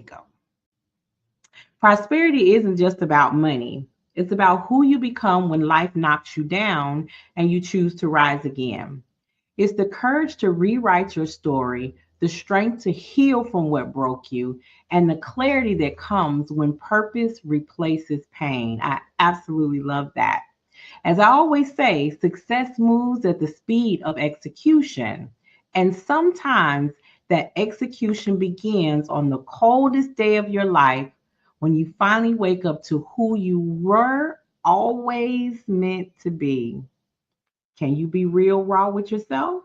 go. Prosperity isn't just about money. It's about who you become when life knocks you down and you choose to rise again. It's the courage to rewrite your story, the strength to heal from what broke you, and the clarity that comes when purpose replaces pain. I absolutely love that. As I always say, success moves at the speed of execution. And sometimes that execution begins on the coldest day of your life when you finally wake up to who you were always meant to be. Can you be real raw with yourself?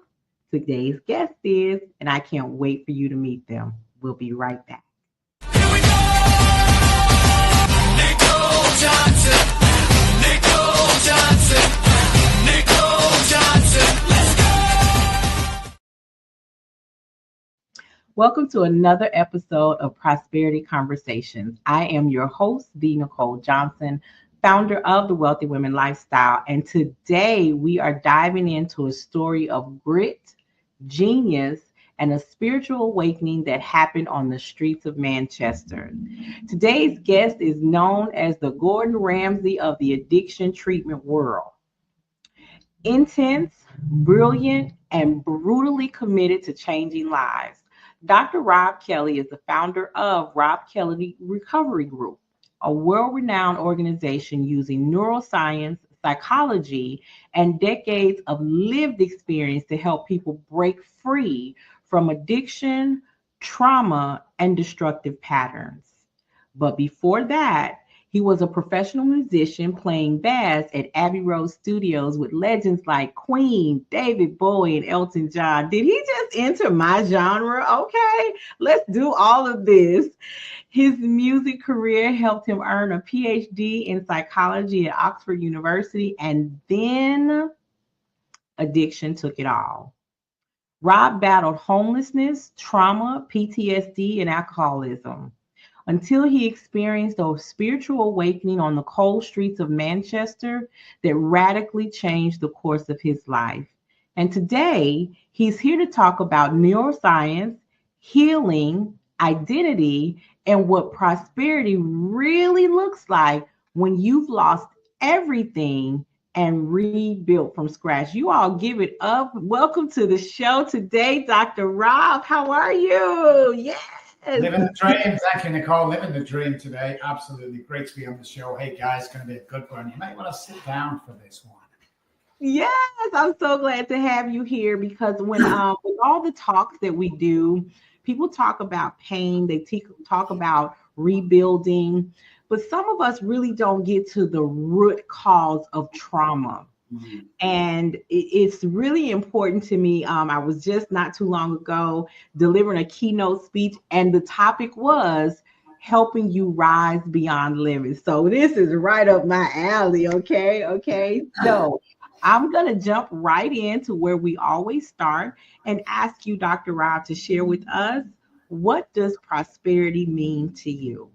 Today's guest is, and I can't wait for you to meet them. We'll be right back. Here we go! Nicole Johnson, Nicole Johnson, Nicole Johnson, let's go! Welcome to another episode of Prosperity Conversations. I am your host, the Nicole Johnson, founder of the Wealthy Women Lifestyle. And today we are diving into a story of grit, genius, and a spiritual awakening that happened on the streets of Manchester. Today's guest is known as the Gordon Ramsay of the addiction treatment world. Intense, brilliant, and brutally committed to changing lives. Dr. Robb Kelly is the founder of Robb Kelly Recovery Group, a world-renowned organization using neuroscience, psychology, and decades of lived experience to help people break free from addiction, trauma, and destructive patterns. But before that, he was a professional musician playing bass at Abbey Road Studios with legends like Queen, David Bowie, and Elton John. Did he just enter my genre? Okay, let's do all of this. His music career helped him earn a PhD in psychology at Oxford University, and then addiction took it all. Robb battled homelessness, trauma, PTSD, and alcoholism until he experienced a spiritual awakening on the cold streets of Manchester that radically changed the course of his life. And today, he's here to talk about neuroscience, healing, identity, and what prosperity really looks like when you've lost everything and rebuilt from scratch. You all give it up. Welcome to the show today, Dr. Robb. How are you? Yes. Living the dream. Thank you, Nicole. Living the dream today. Absolutely great to be on the show. Hey, guys, it's going to be a good one. You might want to sit down for this one. Yes, I'm so glad to have you here because when with all the talks that we do, people talk about pain, they talk about rebuilding, but some of us really don't get to the root cause of trauma. Mm-hmm. And it's really important to me. I was just not too long ago delivering a keynote speech, and the topic was helping you rise beyond limits. So this is right up my alley. Okay. So I'm going to jump right into where we always start and ask you, Dr. Robb, to share with us, what does prosperity mean to you?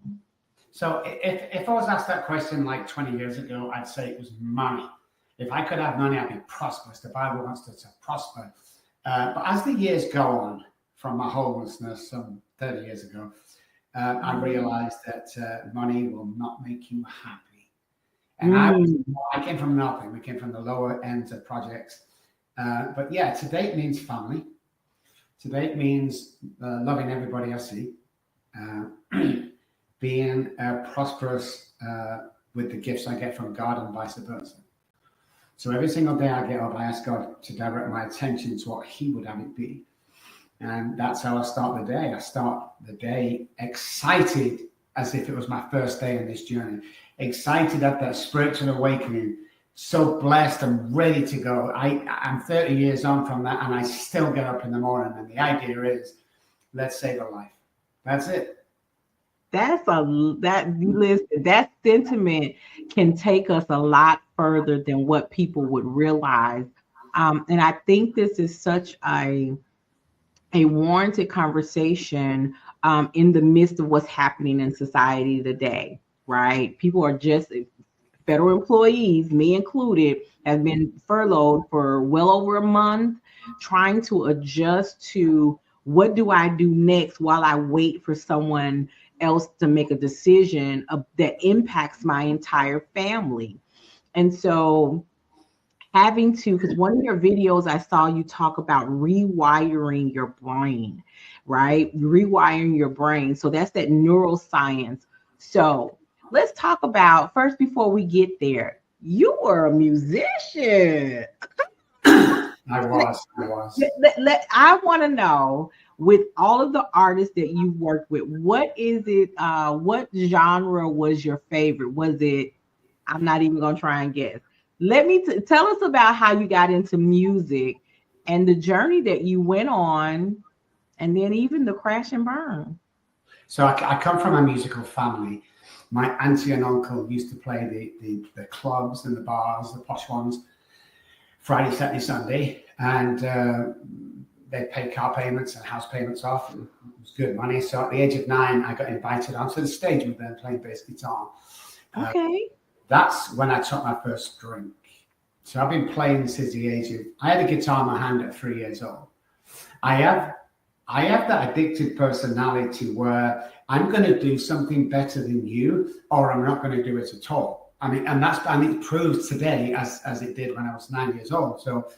So if I was asked that question like 20 years ago, I'd say it was money. If I could have money, I'd be prosperous. The Bible wants us to prosper. But as the years go on from my homelessness some 30 years ago, I realized that money will not make you happy. And I came from nothing. We came from the lower ends of projects. But yeah, today it means family. Today it means loving everybody I see, being prosperous with the gifts I get from God and vice versa. So every single day I get up, I ask God to direct my attention to what He would have it be. And that's how I start the day. I start the day excited as if it was my first day in this journey. Excited at that spiritual awakening. So blessed and ready to go. I'm 30 years on from that, and I still get up in the morning. And the idea is, let's save a life. That's it. That sentiment can take us a lot further than what people would realize. And I think this is such a warranted conversation in the midst of what's happening in society today, right? People are just federal employees, me included, have been furloughed for well over a month, trying to adjust to what do I do next while I wait for someone else to make a decision that impacts my entire family? And so having to, because one of your videos I saw you talk about rewiring your brain, right? Rewiring your brain. So that's that neuroscience. So let's talk about first before we get there. You were a musician. I was. I want to know, with all of the artists that you worked with, what is it? What genre was your favorite? Was it? I'm not even gonna try and guess. Let me tell us about how you got into music and the journey that you went on, and then even the crash and burn. So I come from a musical family. My auntie and uncle used to play the clubs and the bars, the posh ones, Friday, Saturday, Sunday, and they'd pay car payments and house payments off. And it was good money. So at the age of 9, I got invited onto the stage with them playing bass guitar. Okay. That's when I took my first drink. So I've been playing since the age of, I had a guitar in my hand at 3 years old. I have that addicted personality where I'm going to do something better than you, or I'm not going to do it at all. I mean, and it proves today as it did when I was 9 years old. So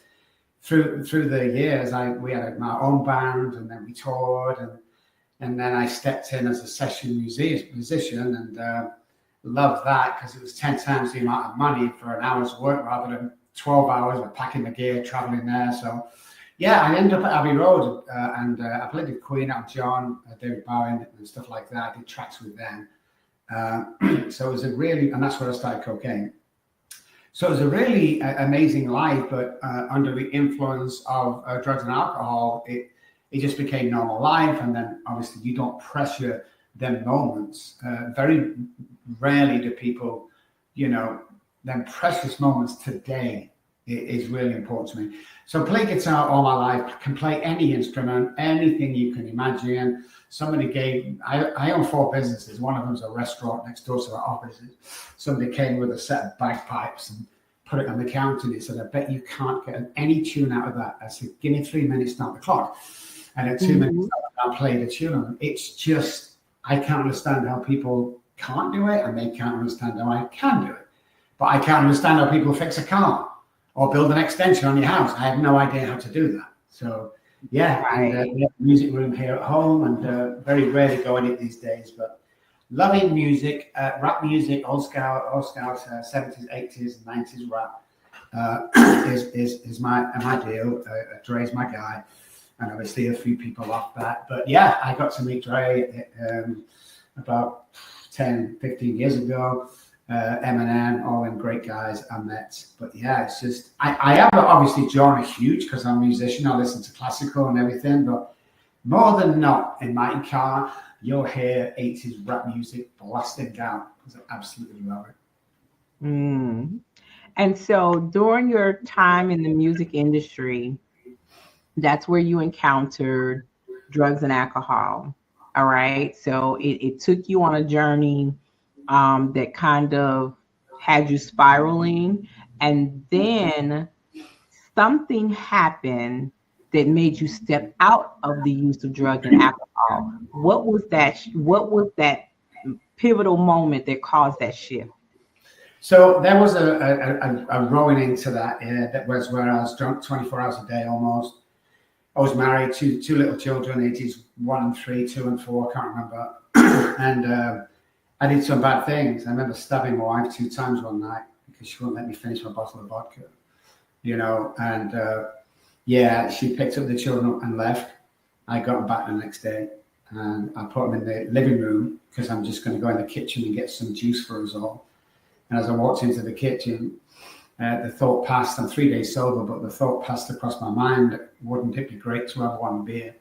through the years, we had my own band, and then we toured, and then I stepped in as a session musician, and loved that because it was 10 times the amount of money for an hour's work rather than 12 hours of packing the gear, traveling there. So yeah, I ended up at Abbey Road, and I played with Queen, Elton John, David Bowie, and stuff like that. I did tracks with them. So it was and that's where I started cocaine. So it was a really amazing life, but under the influence of drugs and alcohol, it just became normal life. And then obviously you don't pressure them moments. Very rarely do people, them precious moments today is really important to me. So play guitar all my life, can play any instrument, anything you can imagine. I own 4 businesses. One of them's a restaurant next door to our offices. Somebody came with a set of bagpipes and put it on the counter, and he said, I bet you can't get any tune out of that. I said, give me 3 minutes, start the clock. And at 2 minutes, I played a tune on it. It's just, I can't understand how people can't do it, and they can't understand how I can do it. But I can't understand how people fix a car or build an extension on your house. I have no idea how to do that. So yeah, Right. and we have a music room here at home, and very rarely go in it these days. But loving music, rap music, old school 70s, 80s, 90s rap is my deal. Dre's my guy, and obviously a few people off that. But yeah, I got to meet Dre about 10, 15 years ago. Eminem, all them great guys I met. But yeah, it's just, I have obviously genre huge because I'm a musician. I listen to classical and everything, but more than not, in my car, you'll hear 80s rap music blasting down because I absolutely love it. Mm. And so during your time in the music industry, that's where you encountered drugs and alcohol. All right. So it took you on a journey that kind of had you spiraling. And then something happened that made you step out of the use of drugs and alcohol. What was that? What was that pivotal moment that caused that shift? So there was a growing into that. That was where I was drunk 24 hours a day almost. I was married to 2 little children, ages 1 and 3, 2 and 4, I can't remember. And I did some bad things. I remember stabbing my wife 2 times one night because she wouldn't let me finish my bottle of vodka, and yeah, she picked up the children and left. I got them back the next day, and I put them in the living room because I'm just going to go in the kitchen and get some juice for us all. And as I walked into the kitchen, the thought passed, I'm 3 days sober, but the thought passed across my mind, wouldn't it be great to have one beer?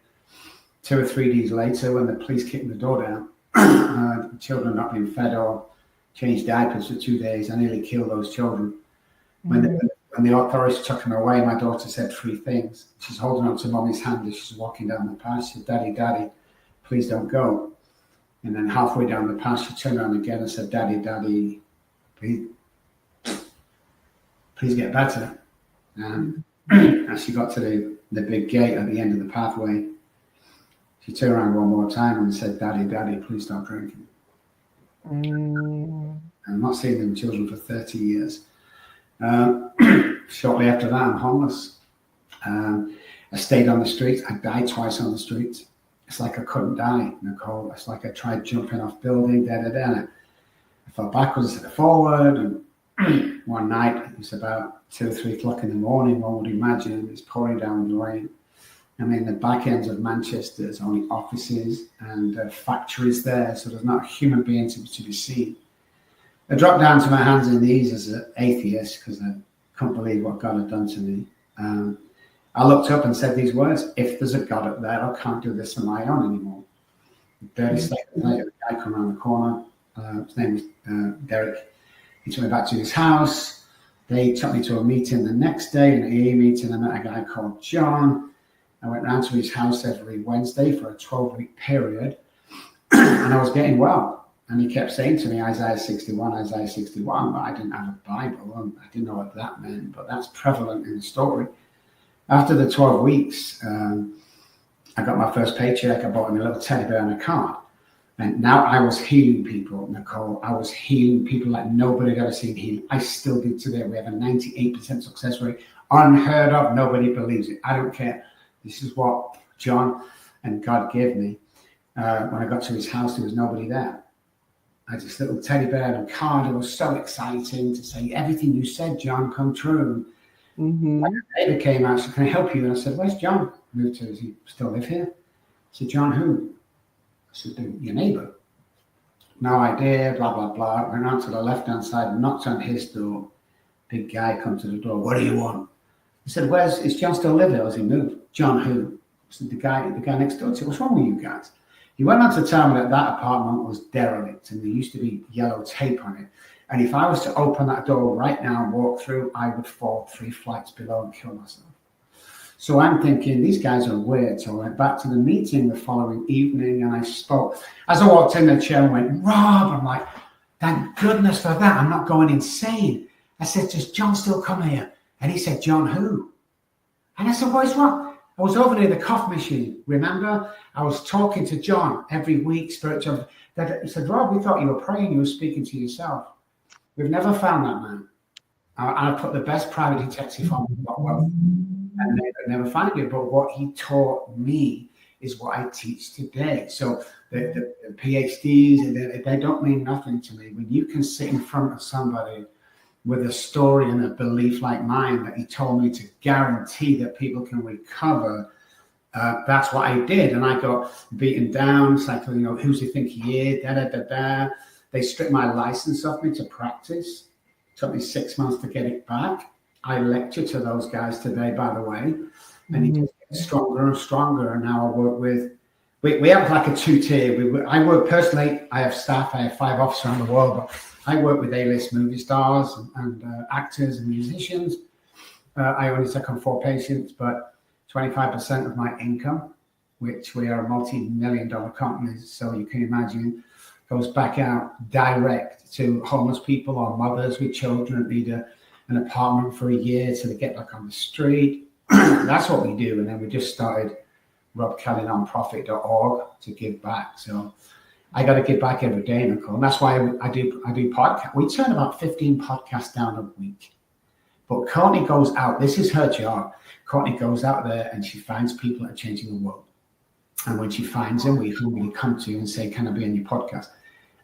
2 or 3 days later, when the police kicked the door down, children not being fed or changed diapers for 2 days, I nearly killed those children. When the authorities took them away, my daughter said 3 things. She's holding on to mommy's hand as she's walking down the path. She said, Daddy, Daddy, please don't go. And then halfway down the path, she turned around again and said, Daddy, Daddy, please get better. As she got to the big gate at the end of the pathway, She turned around one more time and said, "Daddy, Daddy, please stop drinking." Mm. I'm not seeing them children for 30 years. Shortly after that, I'm homeless. I stayed on the street. I died twice on the street. It's like I couldn't die, Nicole. It's like I tried jumping off building, I fell backwards instead of forward. And one night, it was about 2 or 3 o'clock in the morning, one would imagine, it's pouring down the rain. I mean, the back ends of Manchester, there's only offices and factories there, so there's not a human being to be seen. I dropped down to my hands and knees as an atheist because I couldn't believe what God had done to me. I looked up and said these words: "If there's a God up there, I can't do this on my own anymore." 30 seconds later, the guy come around the corner. His name was Derek. He took me back to his house. They took me to a meeting the next day, an AA meeting. I met a guy called John. I went round to his house every Wednesday for a 12-week period, and I was getting well. And he kept saying to me, Isaiah 61, Isaiah 61, but I didn't have a Bible, and I didn't know what that meant, but that's prevalent in the story. After the 12 weeks, I got my first paycheck. I bought him a little teddy bear and a card. And now I was healing people, Nicole. I was healing people like nobody had ever seen healing. I still do today. We have a 98% success rate. Unheard of. Nobody believes it. I don't care. This is what John and God gave me. When I got to his house, there was nobody there. I had this little teddy bear and a card. It was so exciting to say, "Everything you said, John, come true." Mm-hmm. Like a neighbor came out, said, "Can I help you?" And I said, "Where's John?" Moved to, "Does he still live here?" I said, "John who?" I said, "Your neighbor." No idea, blah, blah, blah. Went around to the left-hand side, knocked on his door. Big guy come to the door. "What do you want?" I said, "Is John still live here or has he moved?" "John who?" I said, the guy next door. I said, "What's wrong with you guys?" He went on to tell me that apartment was derelict and there used to be yellow tape on it. And if I was to open that door right now and walk through, I would fall 3 flights below and kill myself. So I'm thinking, these guys are weird. So I went back to the meeting the following evening and I spoke. As I walked in the chair and went, "Rob," I'm like, "Thank goodness for that. I'm not going insane." I said, "Does John still come here?" And he said, "John who?" And I said, "What is wrong?" I was over there in the coffee machine. Remember? I was talking to John every week, spiritual. He said, "Rob, we thought you were praying. You were speaking to yourself." We've never found that man. I put the best private detective on, and they could never find it. But what he taught me is what I teach today. So the PhDs, they don't mean nothing to me. When you can sit in front of somebody with a story and a belief like mine that he told me to guarantee that people can recover, that's what I did. And I got beaten down. It's like, "Who does he think he is? Da, da, da, da." They stripped my license off me to practice. It took me 6 months to get it back. I lecture to those guys today, by the way, and it just gets stronger and stronger. And now I work with, we have like a 2-tier. I work personally, I have staff, I have 5 officers around the world, but I work with A-list movie stars and actors and musicians. I only take on 4 patients, but 25% of my income, which we are a multi-million-dollar company, so you can imagine, goes back out direct to homeless people or mothers with children that need an apartment for a year till they get back on the street. That's what we do. And then we just started robbkellynonprofit.org to give back. So I got to give back every day, Nicole. And that's why I do podcasts. We turn about 15 podcasts down a week. But Courtney goes out. This is her job. Courtney goes out there and she finds people that are changing the world. And when she finds them, we humbly come to you and say, "Can I be on your podcast?"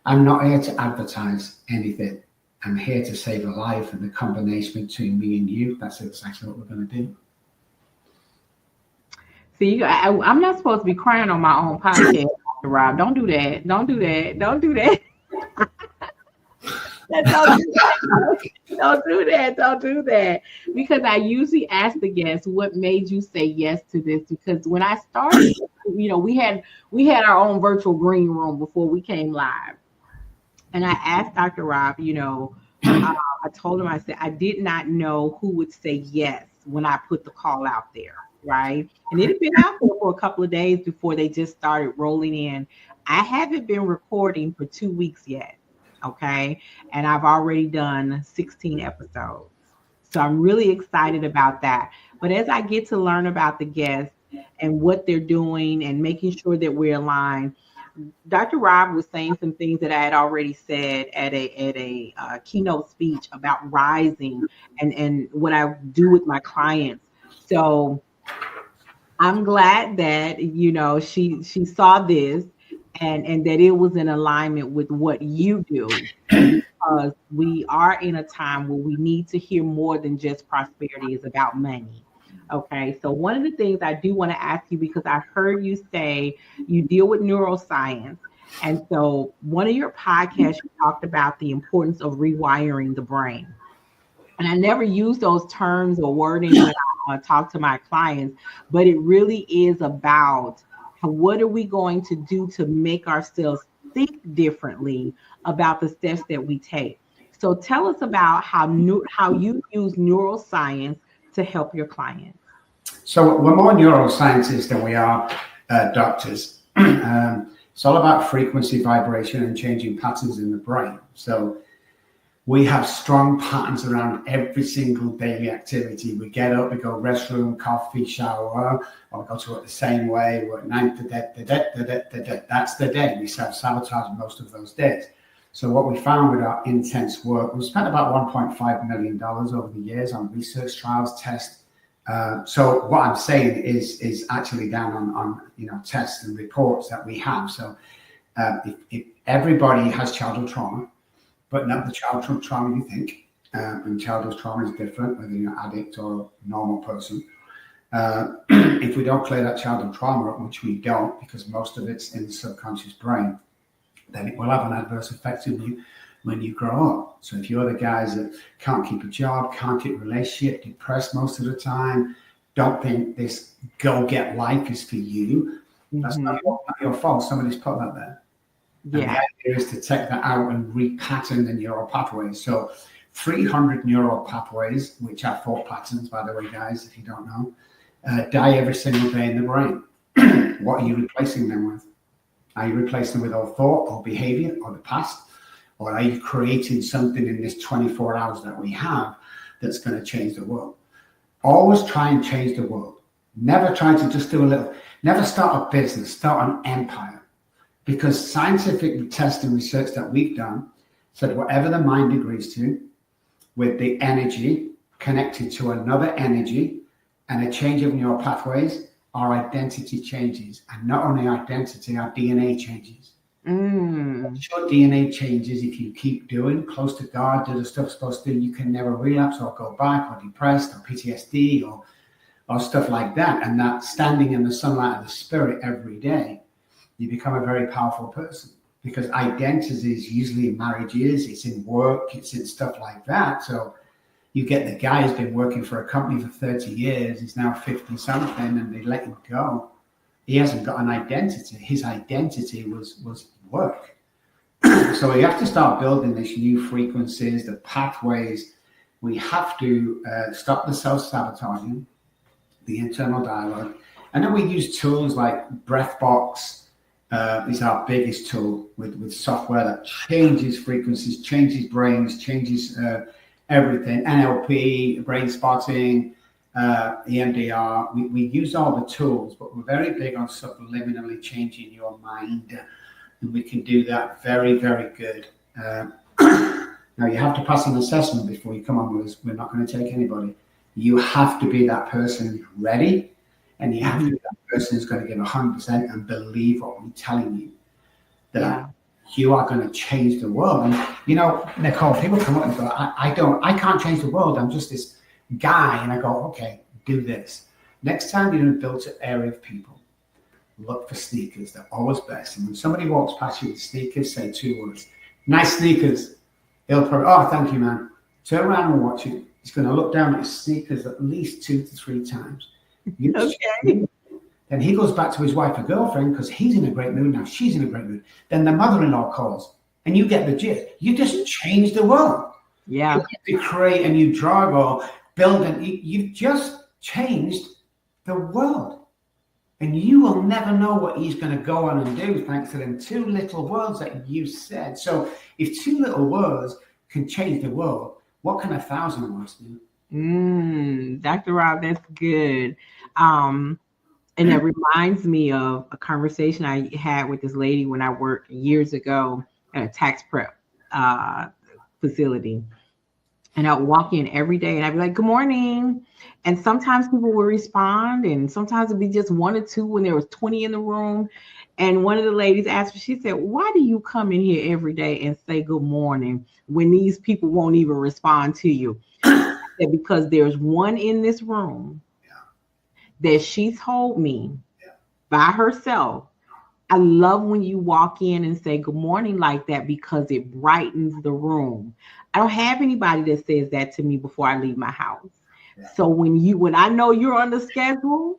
I'm not here to advertise anything. I'm here to save a life, and the combination between me and you, that's exactly what we're going to do. See, I'm not supposed to be crying on my own podcast, Rob. Don't do that. Don't do that. Don't do that. Don't do that. Don't do that. Don't do that. Because I usually ask the guests, "What made you say yes to this?" Because when I started, we had our own virtual green room before we came live. And I asked Dr. Robb, I told him, I said, I did not know who would say yes when I put the call out there, right? And it had been out there for a couple of days before they just started rolling in. I haven't been recording for 2 weeks yet, okay? And I've already done 16 episodes. So I'm really excited about that. But as I get to learn about the guests, and what they're doing and making sure that we're aligned. Dr. Rob was saying some things that I had already said at a keynote speech about rising and what I do with my clients. So I'm glad that she saw this and that it was in alignment with what you do, because we are in a time where we need to hear more than just prosperity is about money. Okay, so one of the things I do want to ask you, because I heard you say you deal with neuroscience, and so one of your podcasts you talked about the importance of rewiring the brain, and I never use those terms or wording when I talk to my clients, but it really is about what are we going to do to make ourselves think differently about the steps that we take. So tell us about how you use neuroscience to help your clients. So we're more neuroscientists than we are doctors. It's all about frequency, vibration, and changing patterns in the brain. So we have strong patterns around every single daily activity. We get up, we go restroom, coffee, shower, or we go to work the same way. We're at night, that's the day. We self-sabotage most of those days. So what we found with our intense work, we spent about $1.5 million over the years on research trials, tests. So what I'm saying is actually down on tests and reports that we have. So if everybody has childhood trauma, but not the childhood trauma you think. And childhood trauma is different, whether you're an addict or a normal person. If we don't clear that childhood trauma, which we don't, because most of it's in the subconscious brain, then it will have an adverse effect on you when you grow up. So if you're the guys that can't keep a job, can't keep a relationship, depressed most of the time, don't think this go-get life is for you, that's not your fault. Somebody's put that there. And the idea is to take that out and repattern the neural pathways. So 300 neural pathways, which are thought patterns, by the way, guys, if you don't know, die every single day in the brain. What are you replacing them with? Are you replacing them with old thought or behavior or the past? Or are you creating something in this 24 hours that we have that's going to change the world? Always try and change the world. Never try to just do a little, never start a business, start an empire. Because scientific tests and research that we've done said whatever the mind agrees to, with the energy connected to another energy and a change of neural pathways, our identity changes. And not only identity, our DNA changes. Your DNA changes if you keep doing close to God, do the stuff you're supposed to do. You can never relapse or go back or depressed or PTSD or stuff like that. And that standing in the sunlight of the spirit every day, you become a very powerful person, because identity is usually in marriages, it's in work, it's in stuff like that. So you get the guy who's been working for a company for 30 years, he's now 50 something, and they let him go. He hasn't got an identity. His identity was work. So we have to start building these new frequencies, the pathways. We have to stop the self-sabotaging, the internal dialogue. And then we use tools like BreathBox. Is our biggest tool with software that changes frequencies, changes brains, changes everything. NLP, brain spotting, EMDR. We use all the tools, but we're very big on subliminally changing your mind. And we can do that very, very good. Now, you have to pass an assessment before you come on with us. We're not going to take anybody. You have to be that person ready. And you have to be that person who's going to give 100% and believe what I'm telling you, that you are going to change the world. And, Nicole, people come up and go, I can't change the world. I'm just this guy. And I go, okay, do this. Next time you're in a built area of people, look for sneakers. They're always best. And when somebody walks past you with sneakers, say 2 words, nice sneakers. He'll probably, oh, thank you, man. Turn around and watch it. He's going to look down at his sneakers at least 2 to 3 times. Okay. Then he goes back to his wife or girlfriend because he's in a great mood now. She's in a great mood. Then the mother-in-law calls, and you get the gist. You just change the world. Yeah. You create a new drug or build, and you've just changed the world. And you will never know what he's going to go on and do thanks to them 2 little words that you said. So if 2 little words can change the world, what can 1,000 words do? Dr. Rob, that's good. And that reminds me of a conversation I had with this lady when I worked years ago at a tax prep uh, facility. And I'd walk in every day and I'd be like, good morning. And sometimes people would respond, and sometimes it'd be just one or two when there was 20 in the room. And one of the ladies asked me, she said, why do you come in here every day and say good morning when these people won't even respond to you? I said, because there's one in this room that she told me by herself. I love when you walk in and say good morning like that because it brightens the room. I don't have anybody that says that to me before I leave my house. So when I know you're on the schedule,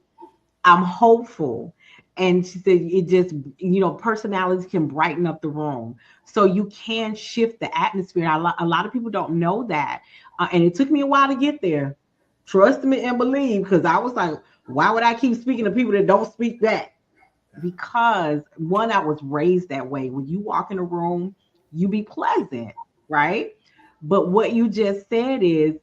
I'm hopeful. And she said it just, personalities can brighten up the room. So you can shift the atmosphere. A lot of people don't know that. And it took me a while to get there. Trust me and believe, because I was like, why would I keep speaking to people that don't speak that? Because one, I was raised that way. When you walk in a room, you be pleasant, right? But what you just said is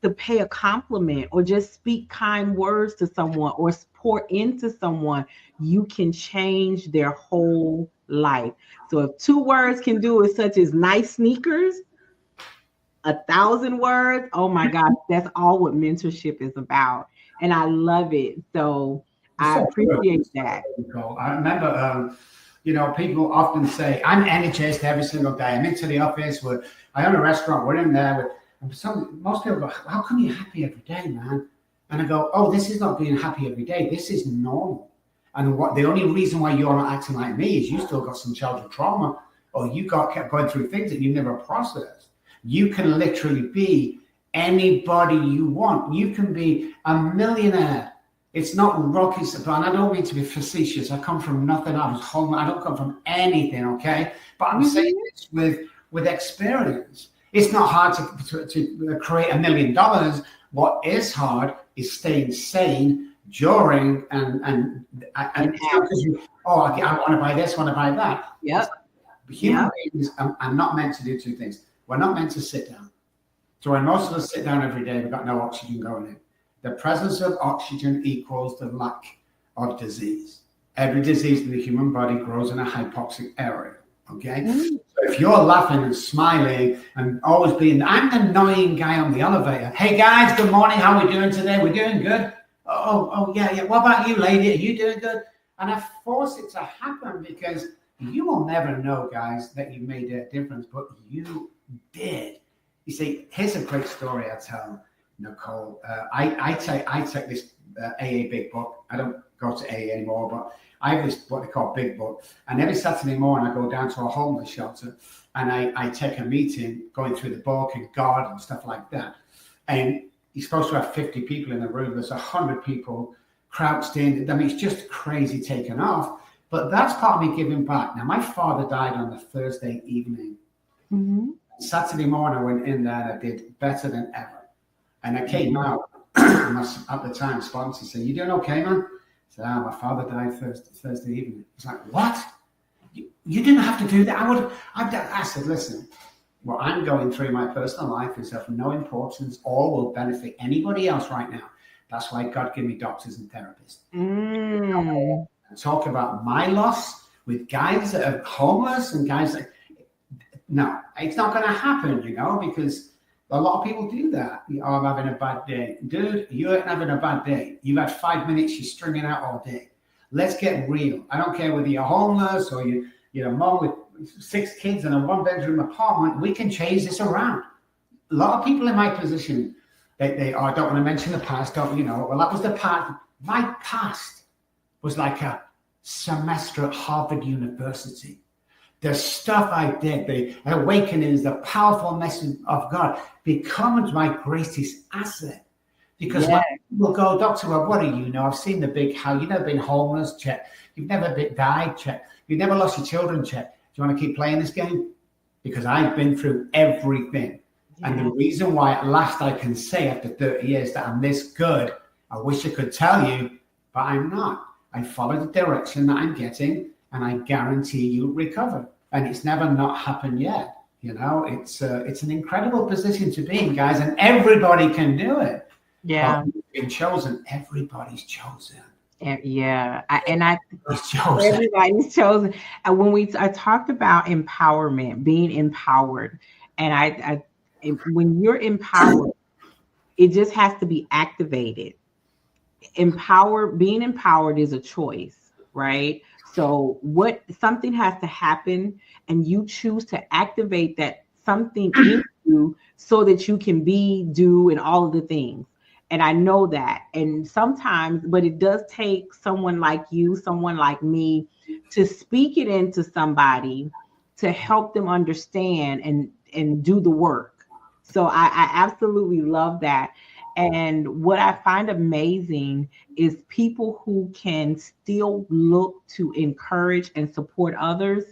to pay a compliment or just speak kind words to someone or pour into someone, you can change their whole life. So if 2 words can do it, such as nice sneakers, 1,000 words, oh my gosh, that's all what mentorship is about. And I love it. So I appreciate that. I remember, people often say, I'm energized every single day. I'm into the office. I own a restaurant. We're in there. Most people go, how come you're happy every day, man? And I go, oh, this is not being happy every day. This is normal. And the only reason why you're not acting like me is you still got some childhood trauma, or you kept going through things that you never processed. You can literally be anybody you want. You can be a millionaire. It's not rocket science. And I don't mean to be facetious. I come from nothing. I was home. I don't come from anything, okay? But I'm saying this with experience. It's not hard to create $1 million. What is hard is staying sane during and because I want to buy this, I want to buy that. Yep. Human beings are not meant to do 2 things. We're not meant to sit down. So when most of us sit down every day, we've got no oxygen going in. The presence of oxygen equals the lack of disease. Every disease in the human body grows in a hypoxic area. Okay? So if you're laughing and smiling and always I'm the annoying guy on the elevator. Hey guys, good morning. How are we doing today? We're doing good. Oh, yeah. What about you, lady? Are you doing good? And I force it to happen because you will never know, guys, that you made a difference, but you did. You see, here's a great story I tell Nicole. I take this AA Big Book. I don't go to AA anymore, but I have this what they call Big Book. And every Saturday morning, I go down to a homeless shelter and I take a meeting going through the book and God and stuff like that. And you're supposed to have 50 people in the room. There's 100 people crouched in. I mean, it's just crazy taken off. But that's part of me giving back. Now, my father died on a Thursday evening. Saturday morning, I went in there and I did better than ever. And I came out, and my, at the time, sponsor said, you doing okay, man? I said, my father died Thursday evening. He's like, what? You didn't have to do that. I said, listen, what I'm going through in my personal life is of no importance or will benefit anybody else right now. That's why God gave me doctors and therapists. Talk about my loss with guys that are homeless and guys that, no, it's not going to happen, because a lot of people do that. I'm having a bad day. Dude, you ain't having a bad day. You've had 5 minutes, you're stringing out all day. Let's get real. I don't care whether you're homeless or you're a mom with 6 kids in a 1-bedroom apartment. We can change this around. A lot of people in my position, they I don't want to mention the past, well, that was the past. My past was like a semester at Harvard University. The stuff I did, the awakenings, the powerful message of God becomes my greatest asset. Because when people go, Dr. Robb, what do you know? I've seen the big house. You've never been homeless, check. You've never died, check. You've never lost your children, check. Do you want to keep playing this game? Because I've been through everything. And the reason why at last I can say after 30 years that I'm this good, I wish I could tell you, but I'm not. I follow the direction that I'm getting, and I guarantee you'll recover. And it's never not happened yet. It's an incredible position to be in, guys, and everybody can do it. You've been chosen. Everybody's chosen. Yeah, and It's chosen. everybody's chosen. And when I talked about empowerment, being empowered, and when you're empowered, it just has to be activated. Being empowered is a choice, right? So what something has to happen, and you choose to activate that something in you so that you can be, do, and all of the things. And I know that. And sometimes, but it does take someone like you, someone like me, to speak it into somebody to help them understand and do the work. So I absolutely love that. And what I find amazing is people who can still look to encourage and support others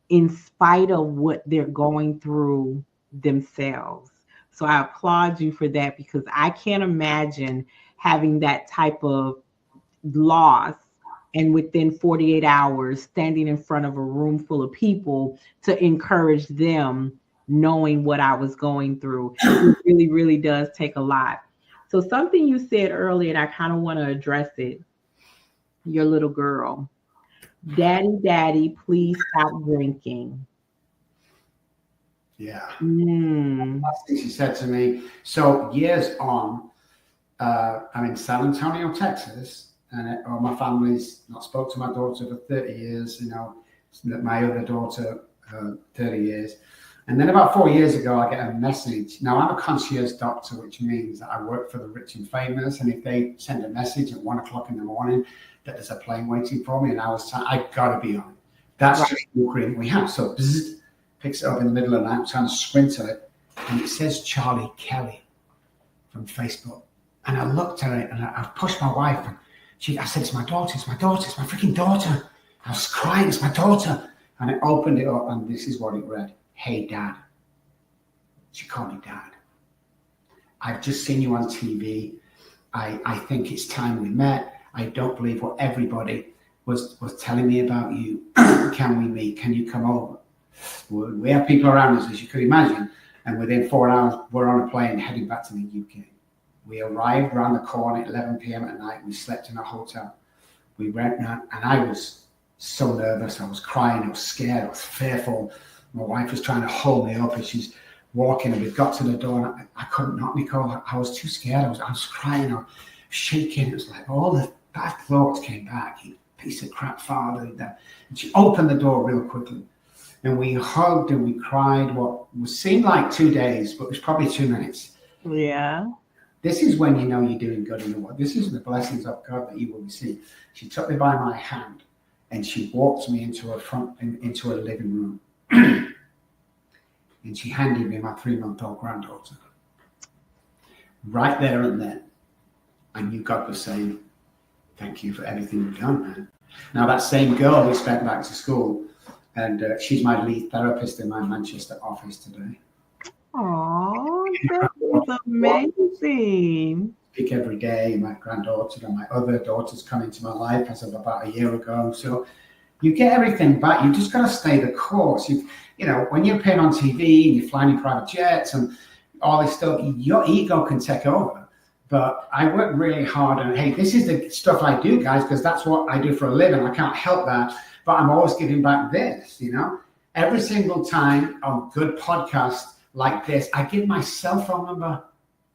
in spite of what they're going through themselves. So I applaud you for that because I can't imagine having that type of loss and within 48 hours standing in front of a room full of people to encourage them knowing what I was going through. It really, really does take a lot. So something you said earlier, and I kind of want to address it, your little girl. Daddy, daddy, please stop drinking. Yeah. Mm, Last thing she said to me. So years on, I'm in San Antonio, Texas, and all my family's not spoke to my daughter for 30 years. You know, my other daughter, 30 years. And then about 4 years ago, I get a message. Now, I'm a concierge doctor, which means that I work for the rich and famous. And if they send a message at 1 o'clock in the morning that there's a plane waiting for me, and I got to be on it. That's right. just the agreement we have. So bzzz, picks it up in the middle of the night, I'm trying to squint at it, and it says Charlie Kelly from Facebook. And I looked at it, and I pushed my wife, and I said, it's my daughter, it's my daughter, it's my freaking daughter. I was crying, it's my daughter. And I opened it up, and this is what it read. Hey, Dad. She called me Dad. I've just seen you on TV. I think it's time we met. I don't believe what everybody was telling me about you. Can we meet? Can you come over? We have people around us, as you could imagine. And within 4 hours, we're on a plane heading back to the UK. We arrived around the corner at 11 p.m. at night. We slept in a hotel. We went out, and I was so nervous. I was crying. I was scared. I was fearful. My wife was trying to hold me up as she's walking, and we got to the door, and I couldn't knock Nicole. I was too scared. I was crying. I was shaking. It was like all the bad thoughts came back. You piece of crap father. And she opened the door real quickly, and we hugged and we cried what seemed like 2 days, but it was probably 2 minutes. Yeah. This is when you know you're doing good in the world. This is the blessings of God that you will receive. She took me by my hand, and she walked me into a living room. And she handed me my 3-month-old granddaughter. Right there and then, I knew God was saying, thank you for everything you've done, man. Now, that same girl we sent back to school, and she's my lead therapist in my Manchester office today. Oh, that is amazing. Speak every day. My granddaughter and my other daughters come into my life as of about a year ago. So you get everything back. You just got to stay the course. You know, when you're appearing on TV and you're flying in private jets and all this stuff, your ego can take over. But I work really hard, and hey, this is the stuff I do, guys, because that's what I do for a living. I can't help that, but I'm always giving back this, you know. Every single time on good podcasts like this, I give my cell phone number,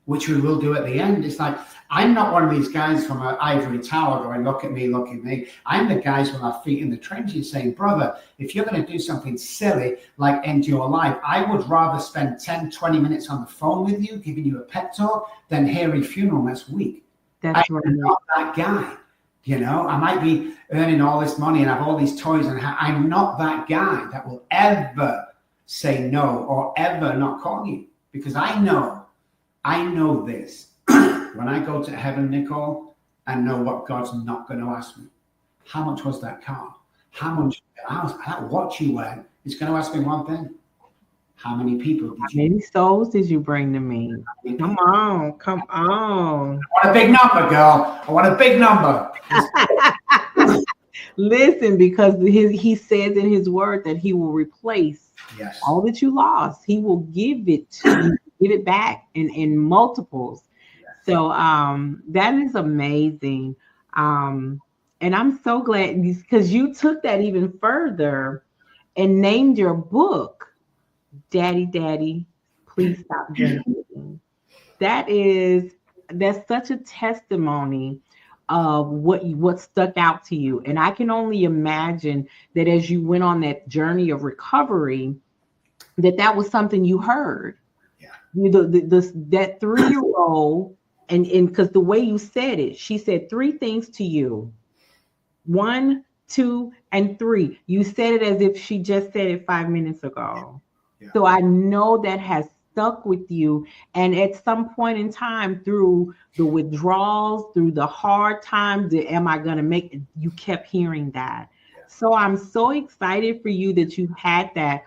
which we will do at the end. It's like, I'm not one of these guys from an ivory tower going, look at me, look at me. I'm the guys with our feet in the trenches saying, brother, if you're going to do something silly like end your life, I would rather spend 10, 20 minutes on the phone with you, giving you a pep talk, than hear your funeral next week. That's right. I'm not that guy. You know, I might be earning all this money and have all these toys, and I'm not that guy that will ever say no or ever not call you, because I know this. When I go to heaven, Nicole, I know what God's not going to ask me. How much was that car? How much that watch you wear? It's going to ask me one thing. How many people did How you? many souls did you bring to me? Come on, come on. I want a big number, girl. I want a big number. Listen, because he says in his word that he will replace Yes. all that you lost. He will give it to you, give it back in multiples. So that is amazing. And I'm so glad because you took that even further and named your book, Daddy, Daddy, Please Stop Drinking. That is that's such a testimony of what stuck out to you. And I can only imagine that as you went on that journey of recovery, that was something you heard. Yeah. That 3-year-old, and because the way you said it, she said three things to you: one, two, and three. You said it as if she just said it 5 minutes ago. Yeah. So I know that has stuck with you. And at some point in time, through the withdrawals, through the hard times, am I going to make it? You kept hearing that. Yeah. So I'm so excited for you that you had that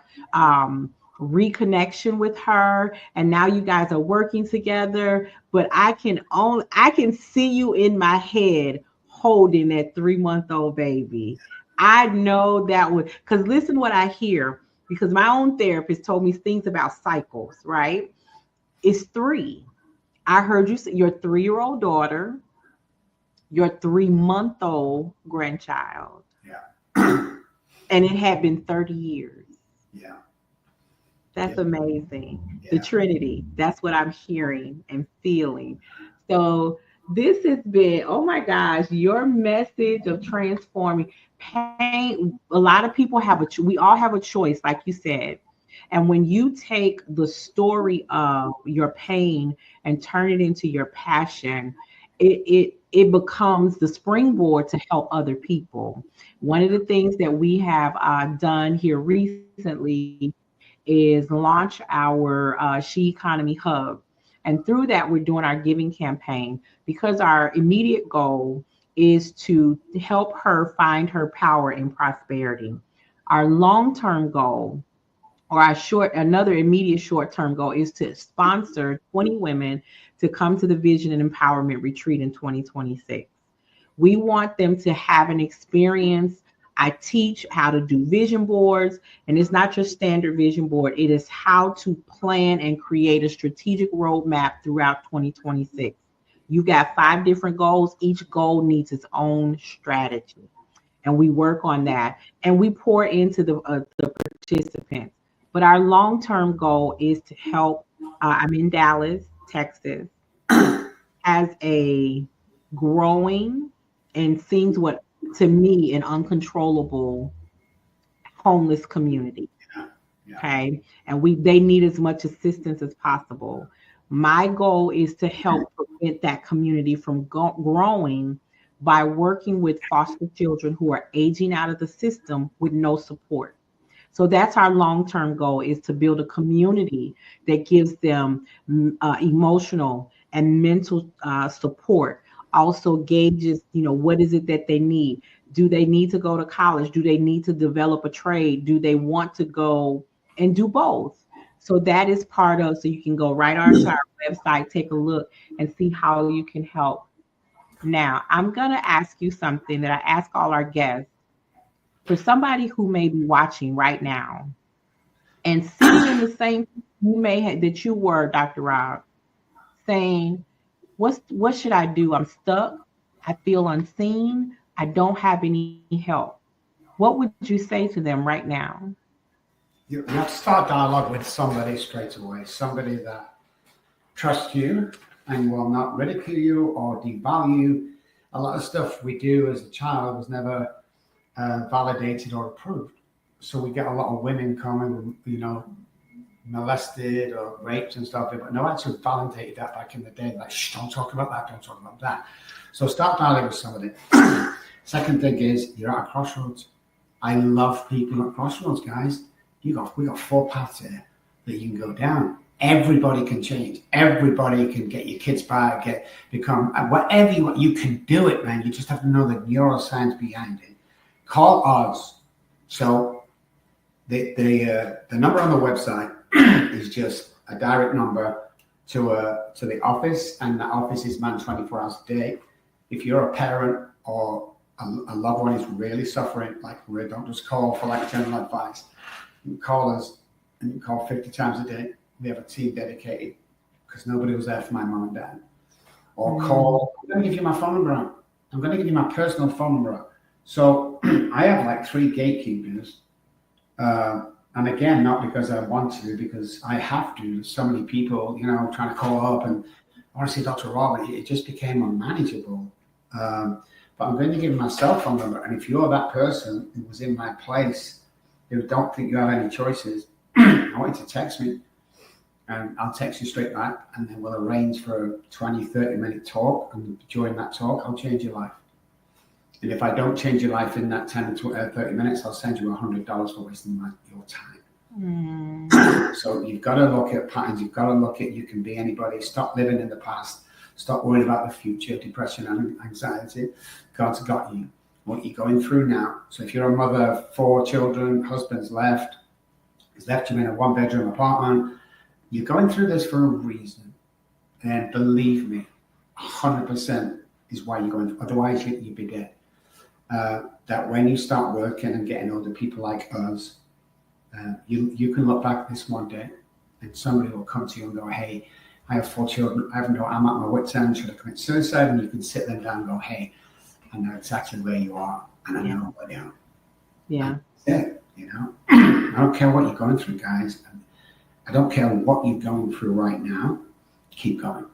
reconnection with her, and now you guys are working together. But I can see you in my head holding that 3-month-old baby. I know that would, because listen what I hear, because my own therapist told me things about cycles, right? It's three. I heard you say your 3-year-old daughter, your 3-month-old grandchild, Yeah. and it had been 30 years. Yeah. That's Yeah. amazing. The Yeah. Trinity. That's what I'm hearing and feeling. So this has been, oh my gosh, your message of transforming pain. A lot of people we all have a choice, like you said. And when you take the story of your pain and turn it into your passion, it becomes the springboard to help other people. One of the things that we have done here recently is launch our She Economy Hub. And through that, we're doing our giving campaign because our immediate goal is to help her find her power in prosperity. Our long term goal, or another immediate short term goal, is to sponsor 20 women to come to the Vision and Empowerment Retreat in 2026. We want them to have an experience. I teach how to do vision boards, and it's not your standard vision board. It is how to plan and create a strategic roadmap throughout 2026. You've got 5 different goals. Each goal needs its own strategy, and we work on that. And we pour into the participants. But our long-term goal is to help. I'm in Dallas, Texas, as a growing and seems what to me an uncontrollable homeless community. Yeah. Yeah. Okay. And they need as much assistance as possible. My goal is to help prevent that community from growing by working with foster children who are aging out of the system with no support. So that's our long-term goal, is to build a community that gives them emotional and mental support. Also gauges, what is it that they need? Do they need to go to college? Do they need to develop a trade? Do they want to go and do both? So that is part of, so you can go right onto our website, take a look and see how you can help. Now, I'm going to ask you something that I ask all our guests. For somebody who may be watching right now and sitting in the same that you were, Dr. Robb, saying, what should I do? I'm stuck. I feel unseen. I don't have any help. What would you say to them right now? You have to start dialogue with somebody straight away, somebody that trusts you and will not ridicule you or devalue. A lot of stuff we do as a child was never validated or approved. So we get a lot of women coming, molested or raped and stuff, but no one actually validated that back in the day. Like, shh, don't talk about that, don't talk about that. So start dialogue with somebody. Second thing is, you're at a crossroads. I love people at crossroads, guys. We got 4 paths here that you can go down. Everybody can change. Everybody can get your kids back, become whatever you want. You can do it, man. You just have to know the neuroscience behind it. Call us. So the number on the website is just a direct number to the office, and the office is manned 24 hours a day. If you're a parent or a loved one is really suffering, don't just call for general advice. You can call us, and you can call 50 times a day. We have a team dedicated, because nobody was there for my mom and dad. Or call. I'm going to give you my phone number. I'm going to give you my personal phone number. So I have like 3 gatekeepers. And again, not because I want to, because I have to. There's so many people, trying to call up and honestly, Dr. Robb, it just became unmanageable. But I'm going to give him my cell phone number. And if you're that person who was in my place, who don't think you have any choices, I want you to text me. And I'll text you straight back. And then we'll arrange for a 20, 30-minute talk. And during that talk, I'll change your life. And if I don't change your life in that 10 to 30 minutes, I'll send you $100 for wasting your time. So you've got to look at patterns. You've got to look at, you can be anybody. Stop living in the past. Stop worrying about the future, depression and anxiety. God's got you. What you're going through now. So if you're a mother of 4 children, husband's left, he's left you in a 1-bedroom apartment, you're going through this for a reason. And believe me, 100% is why you're going through. Otherwise, you'd be dead. That when you start working and getting older, people like us, you can look back this one day and somebody will come to you and go, hey, I have 4 children. I'm at my wit's end. Should I commit suicide? And you can sit them down and go, hey, I know exactly where you are and I know what you are. Yeah. That's it, I don't care what you're going through, guys. I don't care what you're going through right now. Keep going.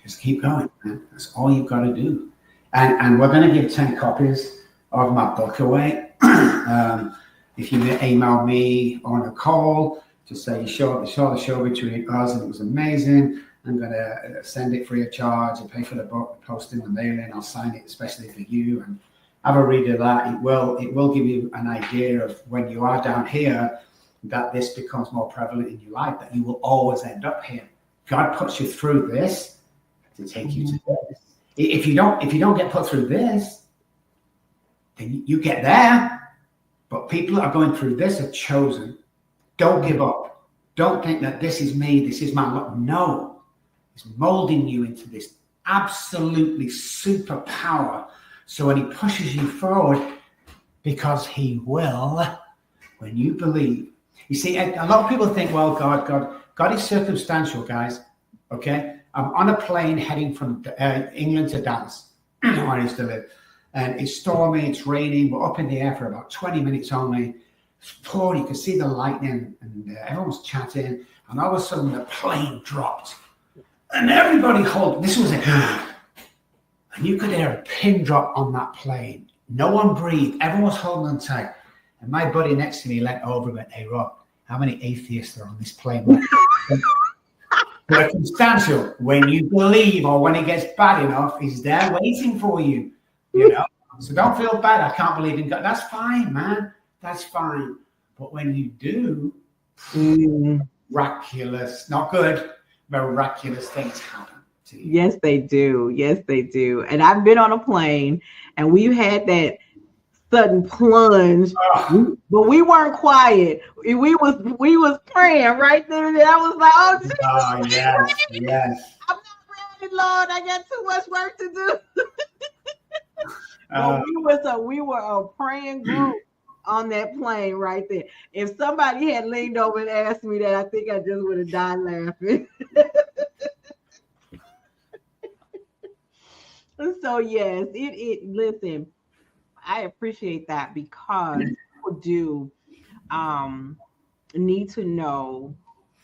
Just keep going, man. That's all you've got to do. And we're going to give 10 copies of my book away. If you email me on a call, just say you saw the show between us and it was amazing, I'm going to send it free of charge and pay for the book, the posting, the mailing. I'll sign it especially for you and have a read of that. It will give you an idea of when you are down here that this becomes more prevalent in your life, that you will always end up here. God puts you through this to take you to this. If you don't get put through this, then you get there. But people that are going through this are chosen. Don't give up. Don't think that this is me, this is my luck. No, it's molding you into this absolutely superpower. So when he pushes you forward, because he will, when you believe. You see, a lot of people think, well, God is circumstantial, guys. Okay? I'm on a plane heading from England to Dallas, where I used to live. And it's stormy, it's raining. We're up in the air for about 20 minutes only. It's pouring, you can see the lightning, and everyone's chatting. And all of a sudden, the plane dropped. And everybody this was it. And you could hear a pin drop on that plane. No one breathed. Everyone was holding on tight. And my buddy next to me leant over and went, hey, Rob, how many atheists are on this plane? Circumstantial. When you believe or when it gets bad enough, he's there waiting for you. So don't feel bad. I can't believe in God. That's fine, man. That's fine. But when you do, miraculous, not good, miraculous things happen to you. Yes, they do. Yes, they do. And I've been on a plane and we've had that sudden plunge, but we weren't quiet. We was praying right there. And I was like, oh, Jesus, yes. I'm not ready, Lord. I got too much work to do. We were a praying group on that plane right there. If somebody had leaned over and asked me that, I think I just would have died laughing. So yes, listen, I appreciate that because people do need to know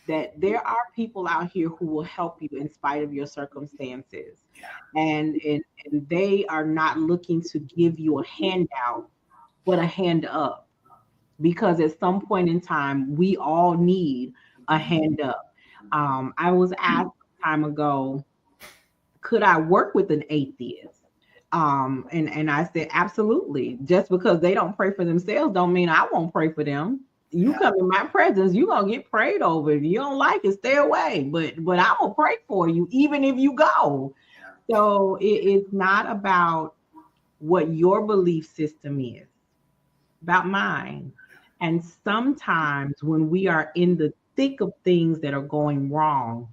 that there are people out here who will help you in spite of your circumstances. And they are not looking to give you a handout, but a hand up. Because at some point in time, we all need a hand up. I was asked a time ago, could I work with an atheist? And I said, absolutely. Just because they don't pray for themselves don't mean I won't pray for them. You come in my presence, you're gonna get prayed over. If you don't like it, stay away. But I will pray for you, even if you go. So it's not about what your belief system is, about mine. And sometimes when we are in the thick of things that are going wrong,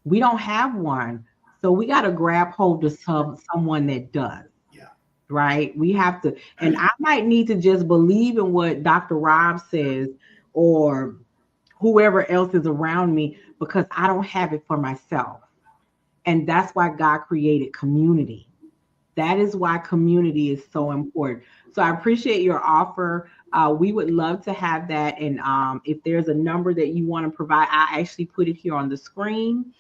we don't have one. So we got to grab hold of someone that does. Right? We have to, and I might need to just believe in what Dr. Robb says or whoever else is around me because I don't have it for myself. And that's why God created community. That is why community is so important. So I appreciate your offer. We would love to have that. And if there's a number that you want to provide, I actually put it here on the screen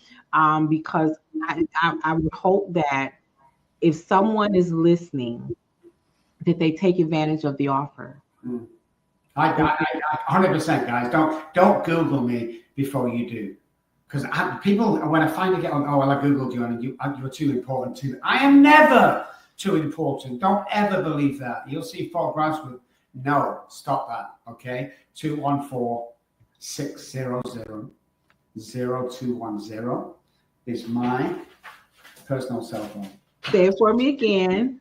because I would hope that if someone is listening, that they take advantage of the offer. Mm. I 100%, guys. Don't Google me before you do, because people, when I finally get on, oh well, I googled you and you're too important to. I am never too important. Don't ever believe that. You'll see photographs with no. Stop that. Okay, 214-600-0210 is my personal cell phone. Say it for me again.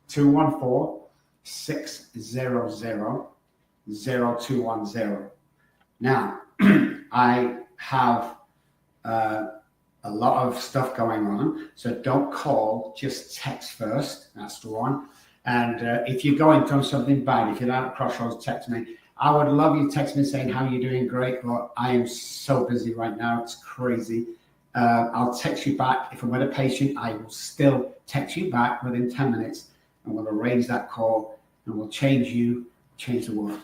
214-600-0210. Now, I have a lot of stuff going on, so don't call, just text first. That's the one. And if you're going through something bad, if you're at a crossroads, text me. I would love you to text me saying how you're doing. Great, but I am so busy right now. It's crazy. I'll text you back. If I'm with a patient, I will still text you back within 10 minutes. And we'll arrange that call and we'll change you, change the world.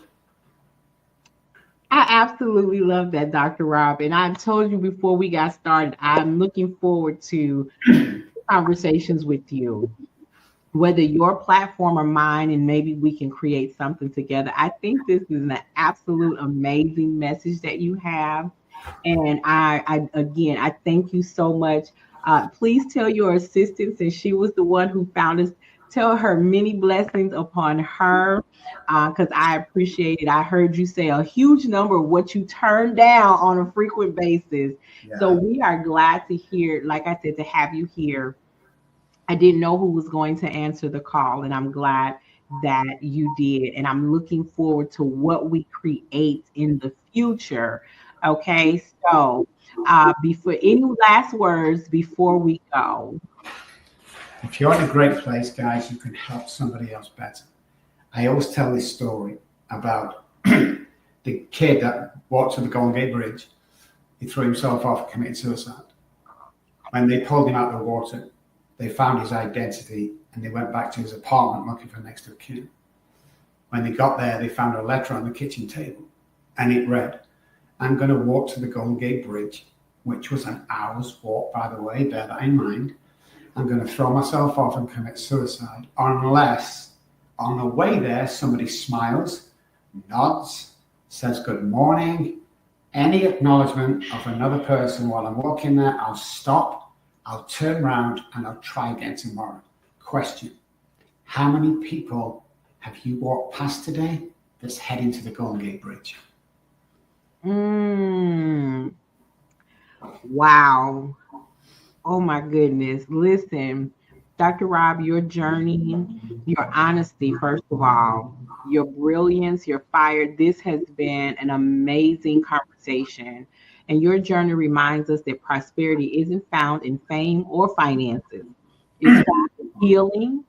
I absolutely love that, Dr. Robb. And I've told you before we got started, I'm looking forward to conversations with you, whether your platform or mine, and maybe we can create something together. I think this is an absolute amazing message that you have. And I again, I thank you so much. Please tell your assistant, since she was the one who found us, tell her many blessings upon her, because I appreciate it. I heard you say a huge number of what you turn down on a frequent basis. Yeah. So we are glad to hear, like I said, to have you here. I didn't know who was going to answer the call, and I'm glad that you did. And I'm looking forward to what we create in the future. Okay, so before any last words before we go. If you're in a great place, guys, you can help somebody else better. I always tell this story about the kid that walked to the Golden Gate Bridge. He threw himself off and committed suicide. When they pulled him out of the water, they found his identity and they went back to his apartment looking for next of kin. When they got there, they found a letter on the kitchen table and it read, "I'm going to walk to the Golden Gate Bridge," which was an hour's walk, by the way, bear that in mind. "I'm going to throw myself off and commit suicide unless on the way there somebody smiles, nods, says good morning, any acknowledgement of another person while I'm walking there. I'll stop, I'll turn around, and I'll try again tomorrow." Question: how many people have you walked past today that's heading to the Golden Gate Bridge? Wow. Oh my goodness. Listen, Dr. Robb, your journey, your honesty, first of all, your brilliance, your fire, this has been an amazing conversation. And your journey reminds us that prosperity isn't found in fame or finances. It's found in healing,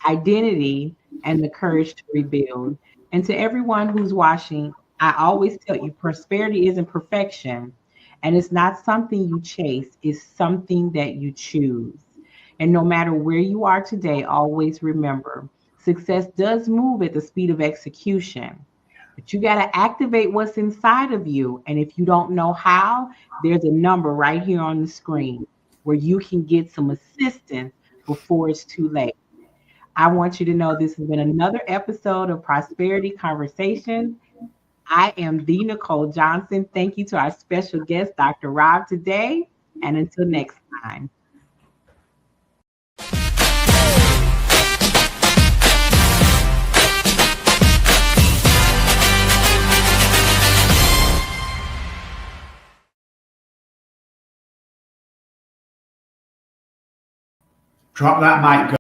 identity, and the courage to rebuild. And to everyone who's watching, I always tell you, prosperity isn't perfection. And it's not something you chase, it's something that you choose. And no matter where you are today, always remember success does move at the speed of execution, but you got to activate what's inside of you. And if you don't know how, there's a number right here on the screen where you can get some assistance before it's too late. I want you to know this has been another episode of Prosperity Conversations. I am the Nicole Johnson. Thank you to our special guest, Dr. Robb, today. And until next time. Drop that mic.